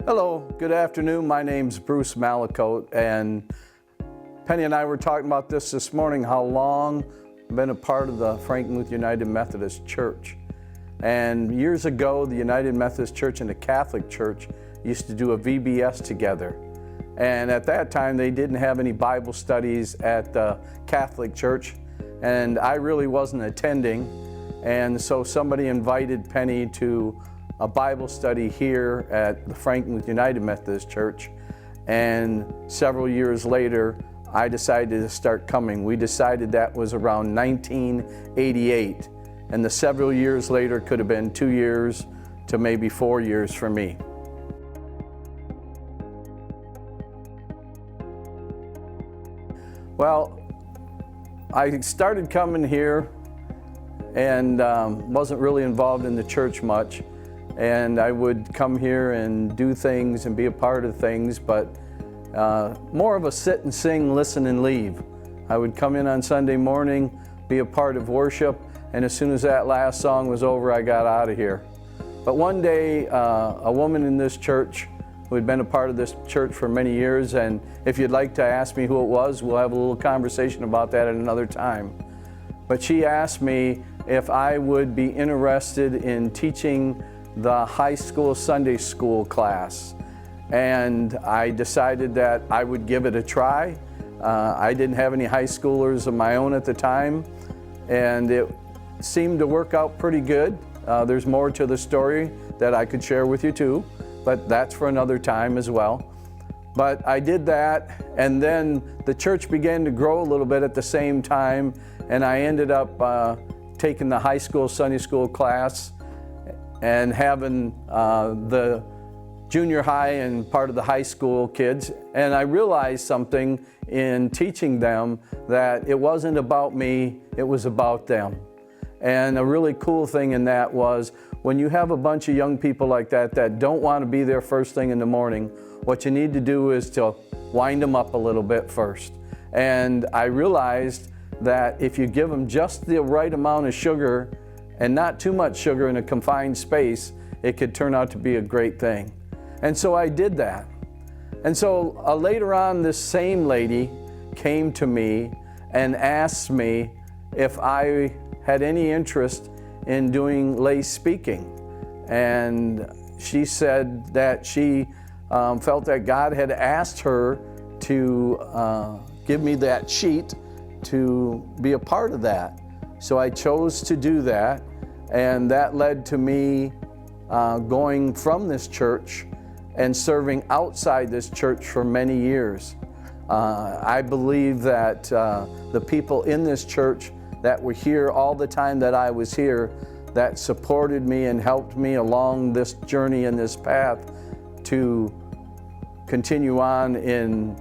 Hello, good afternoon. My name's Bruce Malicoat, and Penny and I were talking about this morning, how long I've been a part of the Frankenmuth United Methodist Church. And years ago, the United Methodist Church and the Catholic Church used to do a VBS together. And at that time, they didn't have any Bible studies at the Catholic Church, and I really wasn't attending. And so somebody invited Penny to a Bible study here at the Frankenmuth United Methodist Church. And several years later, I decided to start coming. We decided that was around 1988. And the several years later could have been 2 years to maybe 4 years for me. Well, I started coming here and wasn't really involved in the church much. And I would come here and do things and be a part of things, but more of a sit and sing, listen and leave. I would come in on Sunday morning, be a part of worship, and as soon as that last song was over, I got out of here. But one day, a woman in this church who had been a part of this church for many years, and if you'd like to ask me who it was, we'll have a little conversation about that at another time. But she asked me if I would be interested in teaching the high school Sunday school class. And I decided that I would give it a try. I didn't have any high schoolers of my own at the time, and it seemed to work out pretty good. There's more to the story that I could share with you too, but that's for another time as well. But I did that, and then the church began to grow a little bit at the same time, and I ended up taking the high school Sunday school class and having the junior high and part of the high school kids. And I realized something in teaching them, that it wasn't about me, it was about them. And a really cool thing in that was, when you have a bunch of young people like that don't want to be there first thing in the morning, what you need to do is to wind them up a little bit first. And I realized that if you give them just the right amount of sugar and not too much sugar in a confined space, it could turn out to be a great thing. And so I did that. And so later on, this same lady came to me and asked me if I had any interest in doing lay speaking. And she said that she felt that God had asked her to give me that sheet to be a part of that. So I chose to do that, and that led to me going from this church and serving outside this church for many years. I believe that the people in this church that were here all the time that I was here, that supported me and helped me along this journey and this path to continue on in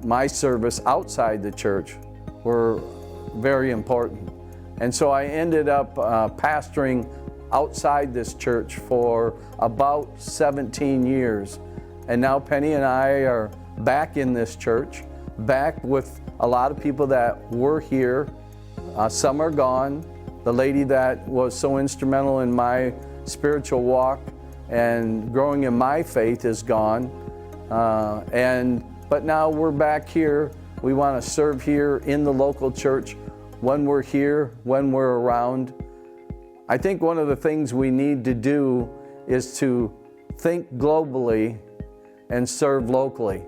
my service outside the church, were very important. And so I ended up pastoring outside this church for about 17 years. And now Penny and I are back in this church, back with a lot of people that were here. Some are gone. The lady that was so instrumental in my spiritual walk and growing in my faith is gone. But now we're back here. We want to serve here in the local church when we're here, when we're around. I think one of the things we need to do is to think globally and serve locally.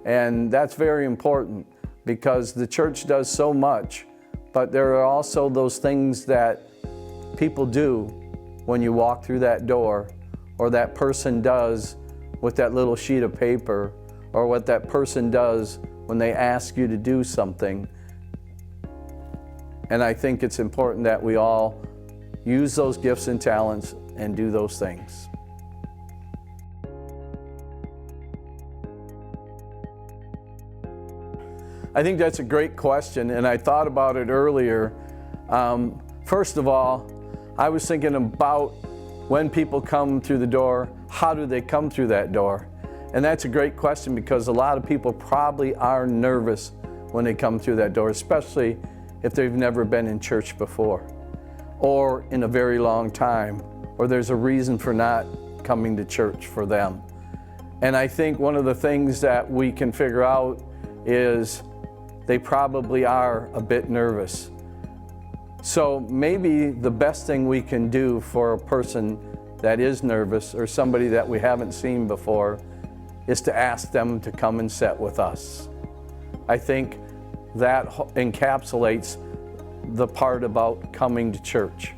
And that's very important, because the church does so much, but there are also those things that people do when you walk through that door, or that person does with that little sheet of paper, or what that person does when they ask you to do something. And I think it's important that we all use those gifts and talents and do those things. I think that's a great question, and I thought about it earlier. First of all, I was thinking about when people come through the door, how do they come through that door? And that's a great question, because a lot of people probably are nervous when they come through that door, especially if they've never been in church before, or in a very long time, or there's a reason for not coming to church for them. And I think one of the things that we can figure out is they probably are a bit nervous. So maybe the best thing we can do for a person that is nervous or somebody that we haven't seen before is to ask them to come and sit with us. I think that encapsulates the part about coming to church.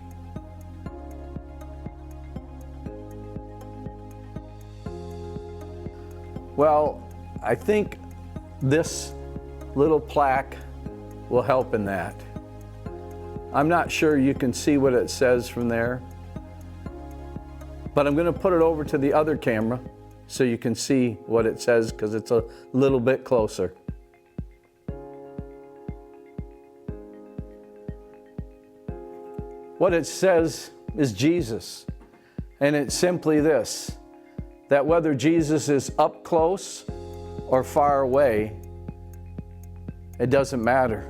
Well, I think this little plaque will help in that. I'm not sure you can see what it says from there, but I'm going to put it over to the other camera so you can see what it says because it's a little bit closer. What it says is Jesus, and it's simply this, that whether Jesus is up close or far away, it doesn't matter,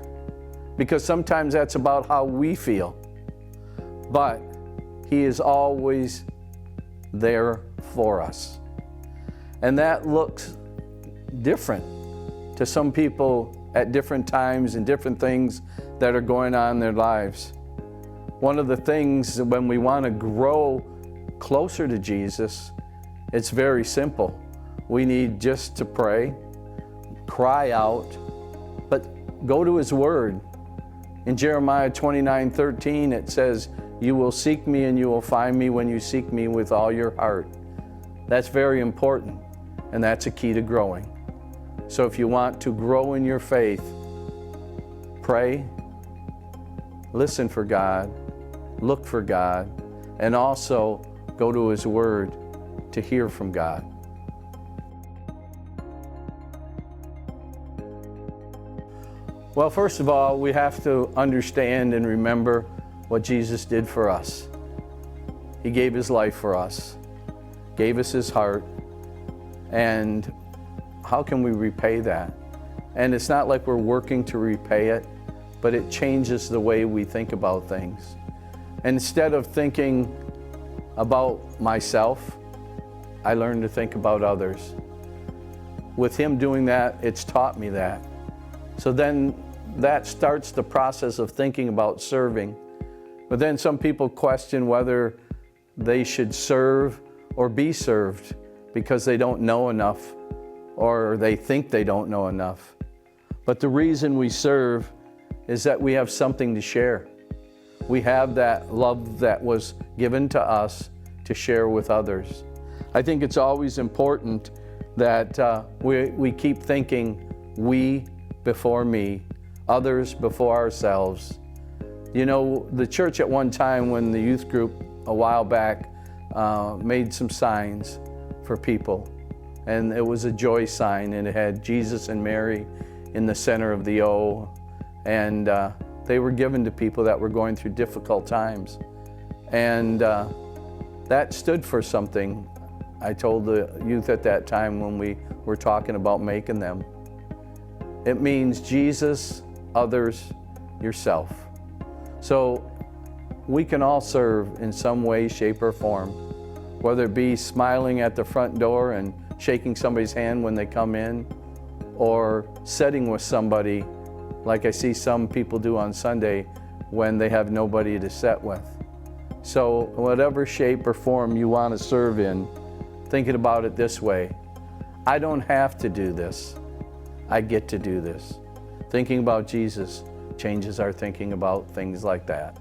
because sometimes that's about how we feel, but He is always there for us. And that looks different to some people at different times and different things that are going on in their lives. One of the things when we want to grow closer to Jesus, it's very simple. We need just to pray, cry out, but go to His Word. In Jeremiah 29:13, it says, "You will seek me and you will find me when you seek me with all your heart." That's very important, and that's a key to growing. So if you want to grow in your faith, pray, listen for God, look for God, and also go to His Word to hear from God. Well, first of all, we have to understand and remember what Jesus did for us. He gave His life for us, gave us His heart, and how can we repay that? And it's not like we're working to repay it, but it changes the way we think about things. Instead of thinking about myself, I learned to think about others. With Him doing that, it's taught me that. So then that starts the process of thinking about serving. But then some people question whether they should serve or be served because they don't know enough or they think they don't know enough. But the reason we serve is that we have something to share. We have that love that was given to us to share with others. I think it's always important that we keep thinking we before me, others before ourselves. You know, the church at one time when the youth group a while back made some signs for people, and it was a joy sign, and it had Jesus and Mary in the center of the O, and they were given to people that were going through difficult times. And that stood for something. I told the youth at that time when we were talking about making them. It means Jesus, others, yourself. So we can all serve in some way, shape, or form, whether it be smiling at the front door and shaking somebody's hand when they come in, or sitting with somebody like I see some people do on Sunday when they have nobody to sit with. So whatever shape or form you want to serve in, thinking about it this way: I don't have to do this, I get to do this. Thinking about Jesus changes our thinking about things like that.